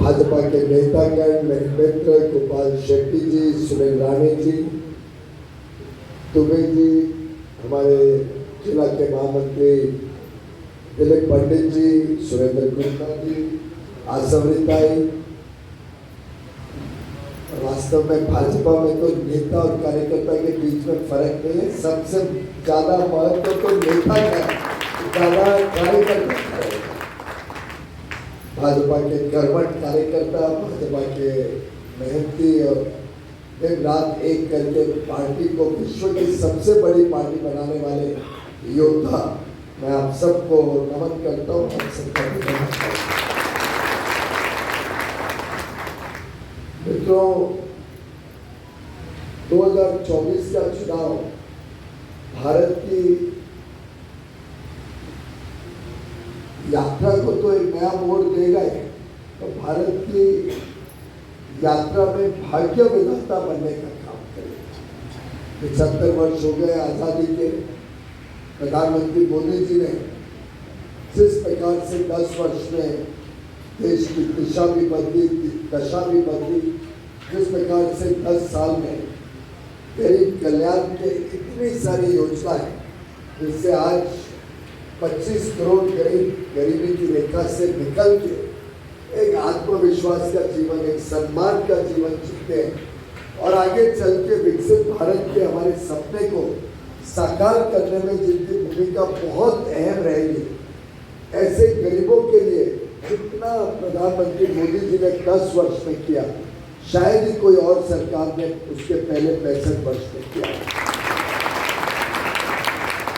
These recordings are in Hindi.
भाजपा के नेतागण, मेरे मित्र गोपाल शेट्टी जी, सुनील राणे जी, दुबे जी, हमारे जिला के महामंत्री दिलीप पंडित जी, सुरेंद्र गुप्ता जी, आसवरिताई। वास्तव में भाजपा में तो नेता और कार्यकर्ता के बीच में फर्क नहीं है, सबसे ज्यादा महत्व तो नेता का ज्यादा कार्यकर्ता का है। भाजपा के कर्मठ कार्यकर्ता, भाजपा के मेहनती और दिन रात एक करके पार्टी को विश्व की सबसे बड़ी पार्टी बनाने वाले योद्धा, मैं आप सबको नमन करता हूँ। आप सबका मित्रों, 2024 का चुनाव भारत की यात्रा को तो एक नया मोड़ देगा ही, तो भारत की यात्रा में भाग्य विधाता बनने का काम करेगा। 75 वर्ष हो गए आजादी के। प्रधानमंत्री मोदी जी ने जिस प्रकार से 10 वर्ष में देश की दिशा भी बदली, दशा भी बदली, जिस प्रकार से 10 साल में गरीब कल्याण के इतनी सारी योजनाएं, जिससे आज 25 करोड़ गरीब गरीबी की रेखा से निकल के एक आत्मविश्वास का जीवन, एक सम्मान का जीवन जीते हैं और आगे चल के विकसित भारत के हमारे सपने को साकार करने में जिनकी भूमिका बहुत अहम रहेगी, ऐसे गरीबों के लिए जितना प्रधानमंत्री मोदी जी ने 10 वर्ष में किया, शायद ही कोई और सरकार ने उसके पहले 65 वर्ष में किया।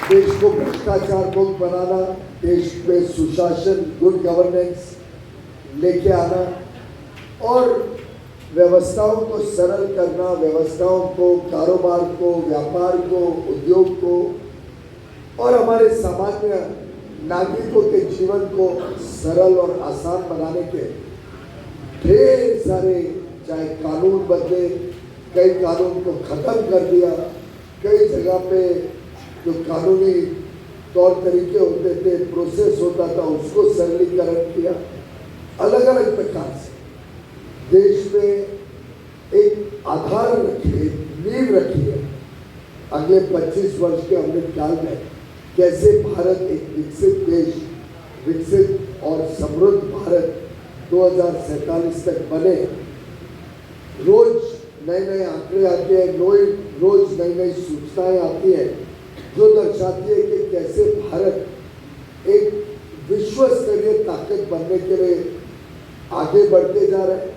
देश को भ्रष्टाचार मुक्त बनाना, देश में सुशासन, गुड गवर्नेंस लेके आना और व्यवस्थाओं को सरल करना, व्यवस्थाओं को, कारोबार को, व्यापार को, उद्योग को और हमारे सामान्य नागरिकों के जीवन को सरल और आसान बनाने के ढेर सारे, चाहे कानून बदले, कई कानून को खत्म कर दिया, कई जगह पे जो कानूनी तौर तरीके होते थे, प्रोसेस होता था, उसको सरलीकरण किया। अलग अलग प्रकार से देश में एक आधार रखिए, नींव रखिए अगले 25 वर्ष के अमृतकाल में कैसे भारत एक विकसित देश, विकसित और समृद्ध भारत 2047 तक बने। रोज नए नए आंकड़े आते हैं, रोज नई नई सूचनाएं आती हैं जो दर्शाती है कि कैसे भारत एक विश्व स्तरीय ताकत बनने के लिए आगे बढ़ते जा रहा है।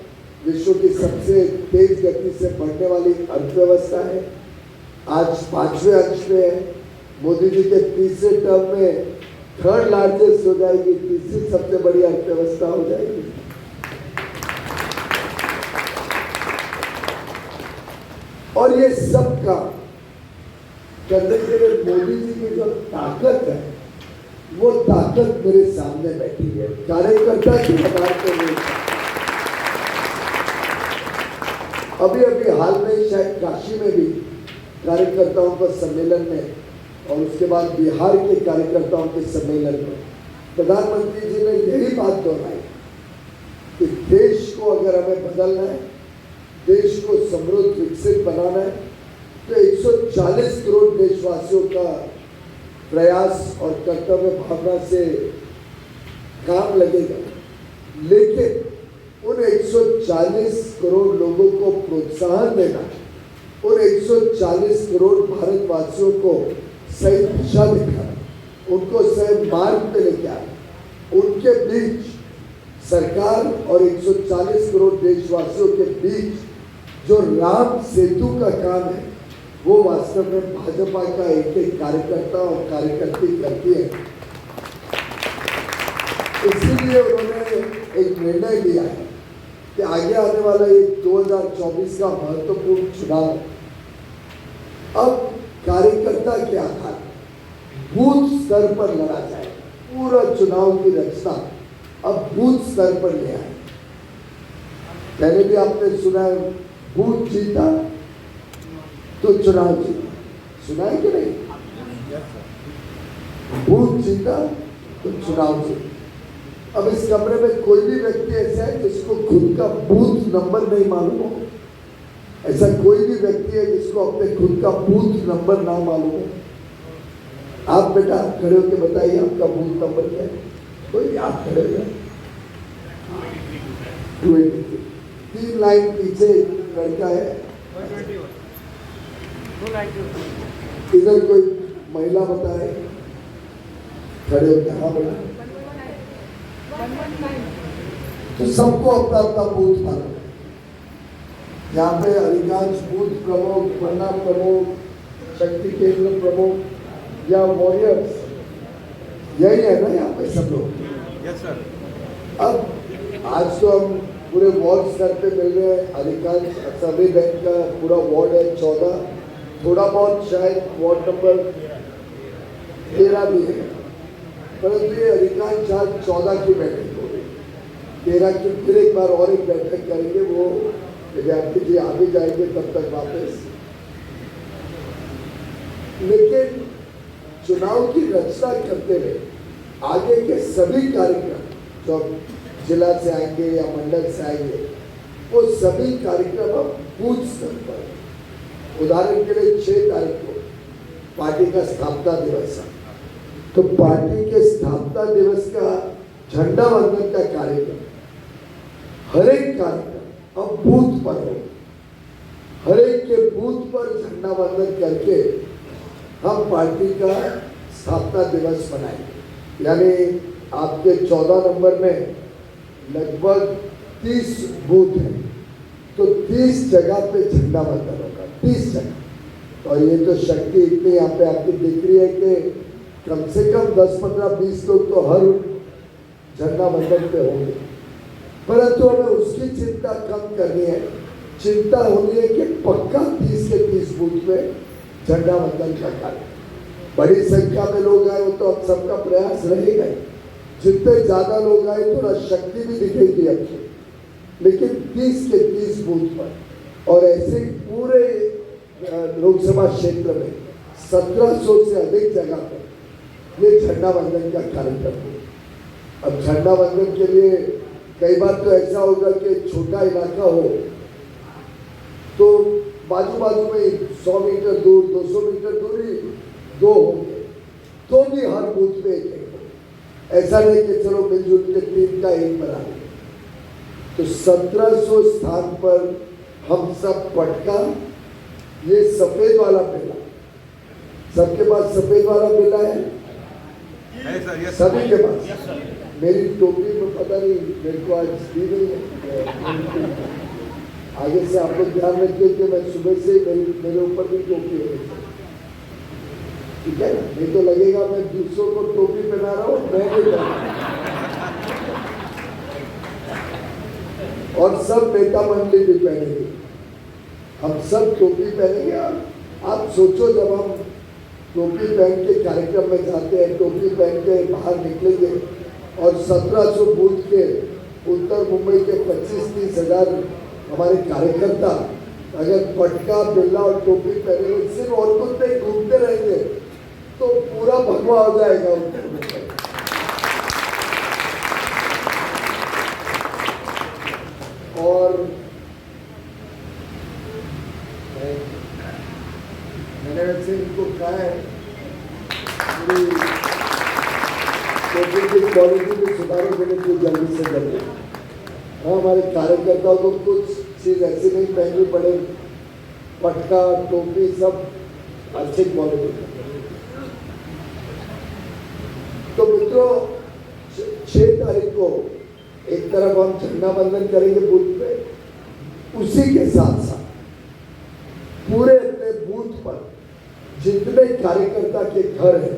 विश्व की सबसे तेज गति से बढ़ने वाली अर्थव्यवस्था है, आज 5वें अंश में है। मोदी जी के तीसरे टर्म में 3rd लार्जेस्ट हो जाएगी, तीसरी सबसे बड़ी अर्थव्यवस्था हो जाएगी। और ये सब काम करने के लिए मोदी जी की जो ताकत है, वो ताकत मेरे सामने बैठी है, कार्यकर्ता के आधार पर। अभी अभी हाल में शायद काशी में भी कार्यकर्ताओं का सम्मेलन में और उसके बाद बिहार के कार्यकर्ताओं के सम्मेलन में प्रधानमंत्री जी ने यही बात दोहराई कि देश को अगर हमें बदलना है, देश को समृद्ध विकसित बनाना है, तो 140 करोड़ देशवासियों का प्रयास और कर्तव्य भावना से काम लगेगा। लेकिन उन 140 करोड़ लोगों को प्रोत्साहन देना, उन 140 करोड़ भारतवासियों को सही दिशा दिखाना, उनको सही मार्ग पे लेके आना, उनके बीच सरकार और 140 करोड़ देशवासियों के बीच जो राम सेतु का काम है, वो वास्तव में भाजपा का एक एक कार्यकर्ता और कार्यकर्ती करती है। इसीलिए उन्होंने एक निर्णय लिया है कि आगे आने वाला ये 2024 का महत्वपूर्ण चुनाव अब कार्यकर्ता के आधार बूथ स्तर पर लड़ा जाए। पूरा चुनाव की रचना अब बूथ स्तर पर ले आए। पहले भी आपने सुना है, बूथ जीता तो चुनाव जीता, सुना है कि नहीं? बूथ जीता तो चुनाव जीता। अब इस कमरे में कोई भी व्यक्ति ऐसा है जिसको जिसको खुद का बूथ नंबर नहीं मालूम हो? ऐसा कोई भी व्यक्ति है जिसको अपने खुद का बूथ नंबर ना मालूम हो? आप बेटा खड़े होकर बताइए आपका बूथ नंबर क्या है? कोई आप खड़े हो जाए। 283। 3 लाइन पीछे लड़का है, इधर कोई महिला बताए, खड़े होकर हाँ बेटा। तो सबको अपना अपना बूथ मालूम है। यहाँ पे अधिकांश बूथ प्रमुख, पन्ना प्रमुख, शक्ति केंद्र प्रमुख या वॉरियर्स यही है ना यहाँ पे सब लोग। Yes sir. अब आज तो हम पूरे वार्ड स्तर पे मिल रहे हैं। अधिकांश सभी बैंक का पूरा वार्ड है 14, थोड़ा बहुत शायद वार्ड नंबर 13 भी है, परंतु ये अधिकांश आज 14 की बैठक हो गई। 13 की फिर एक बार और एक बैठक करेंगे, वो विद्यार्थी जी आगे जाएंगे तब तक वापस। लेकिन चुनाव की रचना करते हुए आगे के सभी कार्यक्रम जो जिला से आएंगे या मंडल से आएंगे, वो सभी कार्यक्रम अब बूथ स्तर पर। उदाहरण के लिए 6 तारीख को पार्टी का स्थापना दिवस है, तो पार्टी के स्थापना दिवस का झंडा वंदन का कार्यक्रम, हर एक कार्यक्रम अब बूथ पर हो। हर एक के बूथ पर झंडा वंदन करके हम पार्टी का स्थापना दिवस मनाएंगे। यानी आपके 14 नंबर में लगभग 30 बूथ हैं, तो 30 जगह पे झंडा वंदन होगा, 30 जगह। और ये तो शक्ति इतनी यहाँ पे आपकी दिख रही है कि कम से कम 10, 15, 20 लोग तो हर झंडा वंदन पे होंगे। परंतु हमें उसकी चिंता कम करनी है। चिंता होनी है कि पक्का 30 के 30 बूथ में झंडा वंदन का कार्य। बड़ी संख्या में लोग आए, वो तो अब सबका प्रयास रहेगा। जितने ज्यादा लोग आए थोड़ा शक्ति भी दिखेगी अच्छी, लेकिन 30 के 30 बूथ पर और ऐसे पूरे लोकसभा क्षेत्र में 1700 से अधिक जगह पर ये झंडा वंदन का कार्यक्रम हो। अब झंडा वंदन के लिए कई बार तो ऐसा होगा कि छोटा इलाका हो तो बाजू बाजू में 100 मीटर दूर, 200 मीटर दूरी 2 होंगे, तो भी हर बूथ में एक हो। ऐसा नहीं कि चलो मिलजुल के 3 का 1 बना लें। तो 1700 स्थान पर हम सब पटका, ये सफेद वाला बेला, सबके पास सफेद वाला बेला है सभी के पास। मेरी टोपी में पता नहीं, मेरे को आज दी नहीं है। आगे से आप लोग ध्यान रखिए कि मैं सुबह से मेरे ऊपर भी टोपी है, ठीक है ना? नहीं तो लगेगा मैं दूसरों को टोपी पहना रहा हूँ, मैं भी पहना रहा हूँ। और सब नेता मंडली भी पहनेंगे, हम सब टोपी पहनेंगे। और आप सोचो, जब हम टोपी पहन के कार्यक्रम में जाते हैं, टोपी पहन के बाहर निकलेंगे और 1700 बूथ के उत्तर मुंबई के 25-30 हजार हमारे कार्यकर्ता अगर पटका, बिल्ला और टोपी पहने हुए सिर्फ और कुछ नहीं घूमते रहेंगे तो पूरा भगवा हो जाएगा उत्तर मुंबई। और मैंने वैसे इनको कहा है की क्वालिटी में सुधारों के लिए जल्दी से जल्दी। हाँ, हमारे कार्यकर्ताओं को कुछ चीज ऐसी नहीं पहननी पड़े, पटका, टोपी सब अच्छी क्वालिटी। तो मित्रों, 6 तारीख को एक तरफ हम झंडा वंदन करेंगे बूथ पे, उसी के साथ साथ पूरे अपने बूथ पर जितने कार्यकर्ता के घर हैं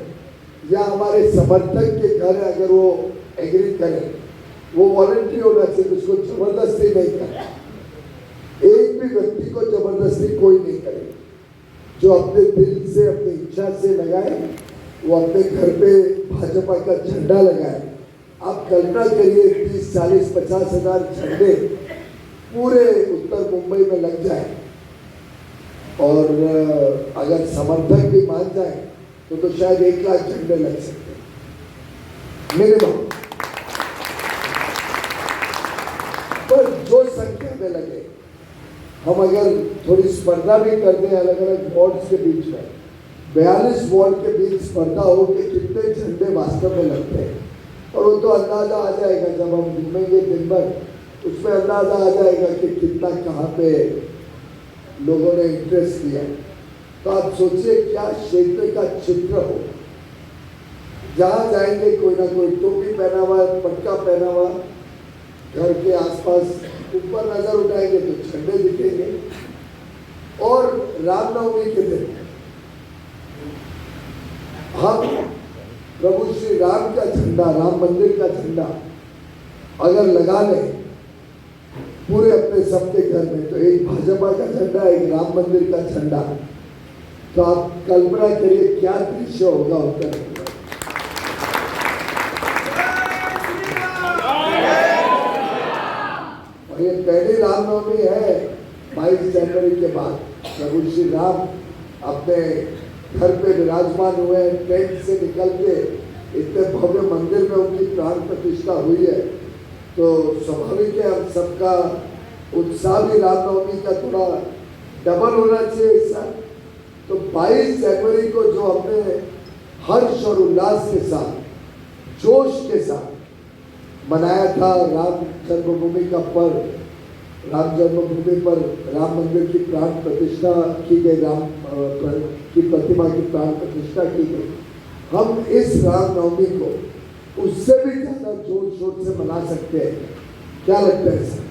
या हमारे समर्थक के घर है, अगर वो एग्री करें, वो वॉलंटरी होना चाहिए, उसको जबरदस्ती नहीं करना। एक भी व्यक्ति को जबरदस्ती कोई नहीं करेगा। जो अपने दिल से, अपनी इच्छा से लगाए, वो अपने घर पे भाजपा का झंडा लगाए। आप कल्पना करिए 30, 40, 50 हजार झंडे पूरे उत्तर मुंबई में लग जाए और अगर समर्थक भी मान जाए तो शायद 1 लाख झंडे लग सकते हैं मिनिमम। पर जो संख्या में लगे, हम अगर थोड़ी स्पर्धा भी कर दें अलग अलग वार्ड्स के बीच में, 42 वार्ड के बीच स्पर्धा हो कि कितने झंडे वास्तव में लगते हैं, और वो तो अंदाज़ा आ जाएगा जब हम घूमेंगे दिन भर, उसमें अंदाज़ा आ जाएगा कि कितना कहाँ पे लोगों ने इंटरेस्ट दिया। तो आप सोचिए क्या क्षेत्र का चित्र हो, जहाँ जाएंगे कोई ना कोई टोपी पहना हुआ, पटका पहना हुआ, घर के आसपास ऊपर नजर उठाएंगे तो झंडे दिखेंगे। और रामनवमी के दिन हम प्रभु श्री राम का झंडा, राम मंदिर का झंडा अगर लगा लें पूरे अपने सबके घर में, तो एक भाजपा का झंडा, एक राम मंदिर का झंडा, तो आप कल्पना करिए क्या दृश्य होगा उत्तर प्रदेश। और ये पहली रामनवमी है 22 जनवरी के बाद। प्रभु श्री राम अपने घर पे विराजमान हुए, टेंट से निकल के इतने भव्य मंदिर में उनकी प्राण प्रतिष्ठा हुई है, तो स्वाभाविक है हम सबका उत्साह भी रामनवमी का थोड़ा डबल होना चाहिए इस साल। तो 22 जनवरी को जो हमने हर्ष और उल्लास के साथ, जोश के साथ मनाया था राम जन्मभूमि का पर्व, राम जन्मभूमि पर राम मंदिर की प्राण प्रतिष्ठा की गई, राम की प्रतिमा की प्राण प्रतिष्ठा की गई, हम इस रामनवमी को उससे भी ज़्यादा जोर शोर से मना सकते हैं। क्या लगता है सर?